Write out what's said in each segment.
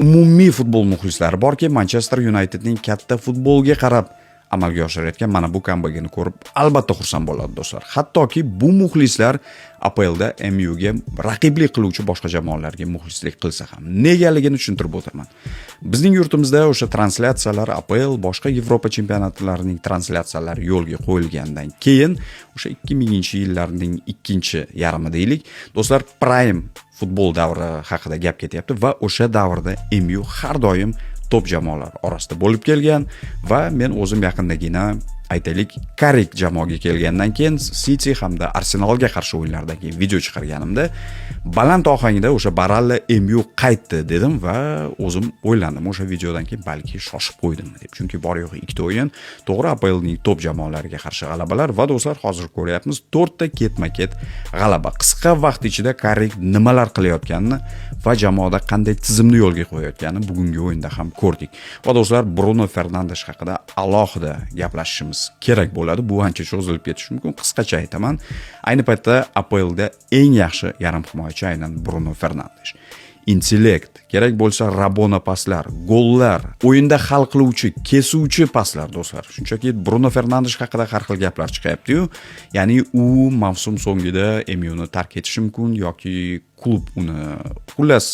umumiy futbol muxlislari borki, Manchester Unitedning katta futbolga qarab amalga oshirayotgan mana bu kambagini ko'rib albatta xursand bo'ladi do'stlar. Hattoki bu muxlislar APLda MUga raqiblik qiluvchi boshqa jamoalarga muxlislik qilsa ham negaligini tushuntirib o'taman. Bizning yurtimizda o'sha translyatsiyalar APL boshqa Yevropa chempionatlarining translyatsiyalari yo'lga qo'yilgandan keyin o'sha 2000-yillarning ikkinchi yarmi deylik, do'stlar, prime futbol davri haqida gap ketyapti va o'sha davrda MU har doim top jamoalar orasida bo'lib kelgan va men o'zim yaqindagina aytaylik Carrick jamoaga kelgandan keyin City hamda Arsenalga qarshi o'yinlardan keyin video chiqarganimda baland ohangda o'sha Baralla MU qaytdi dedim va o'zim o'ylandim o'sha videodan keyin balki shoshib qo'ydimmi deb. Chunki bor yo'g'i ikkita o'yin to'g'ri APLning top jamoalariga qarshi g'alabalar va do'stlar hozir ko'ryapmiz 4 ta ketma-ket g'alaba. Qisqa vaqt ichida Carrick nimalar qilayotganini va jamoada qanday tizimni yo'lga qo'yayotganini bugungi o'yinda ham ko'rdik. Va do'stlar, Bruno Fernandes haqida alohida gaplashishimiz kerak bo'ladi. Bu ancha cho'zilib ketishi mumkin. Qisqacha aytaman. Ayni paytda APLda eng yaxshi yarim himoyachi aynan Bruno Fernandes. Intellekt, kerak bo'lsa Rabona paslar, gollar, o'yinda hal qiluvchi, kesuvchi paslar do'stlar. Shunchaki Bruno Fernandes haqida har xil gaplar chiqyapti-yu. Ya'ni u mavsum so'ngida MUni tark etishi mumkin yoki klub uni xullas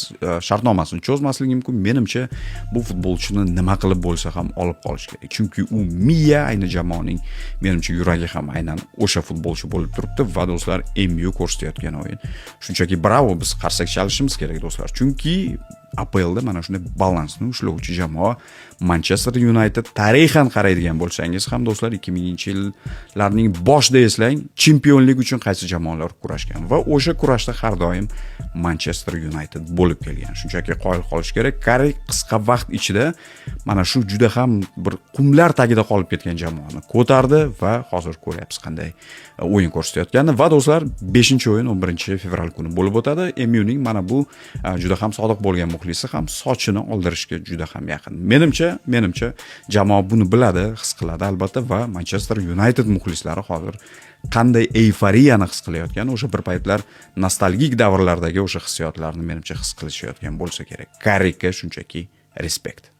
shartnomasini cho'zmasligi mumkin. Menimcha bu futbolchini nima qilib bo'lsa ham olib qolish kerak. Chunki u miya ayni jamoaning menimcha yuragi ham aynan o'sha futbolchi bo'lib turibdi va do'stlar, MU ko'rsatayotgan o'yin. Shunchaki bravo, biz qarsak chalishimiz kerak do'stlar. Chunki APLda mana shunday balansni ushlovchi jamoa Manchester United tarixan qaraydigan bo'lsangiz ham do'stlar 2000-yillarning boshida eslang, chempionlik uchun qaysi jamoalar kurashgan va o'sha kurashda har doim Manchester United bo'lib kelgan. Shunchaki qoyil qolish kerak. Carrick qisqa vaqt ichida mana shu juda ham bir qumlar tagida qolib ketgan jamoani ko'tardi va hozir ko'ryapsiz qanday o'yin ko'rsatayotganini. Va do'stlar, 5-o'yin 11-fevral kuni bo'lib o'tadi. MUning mana bu juda ham sodiq bo'lgan muxlisi ham sochini oldirishga juda ham yaqin. Menimcha jamoa buni biladi, his qiladi albatta va Manchester United muxlislari hozir qanday eyforiyani his qilayotgan, o'sha bir paytlar nostalgik davrlardagi o'sha hissiyotlarni menimcha his qilishayotgan bo'lsa kerak. Carrickga shunchaki respekt.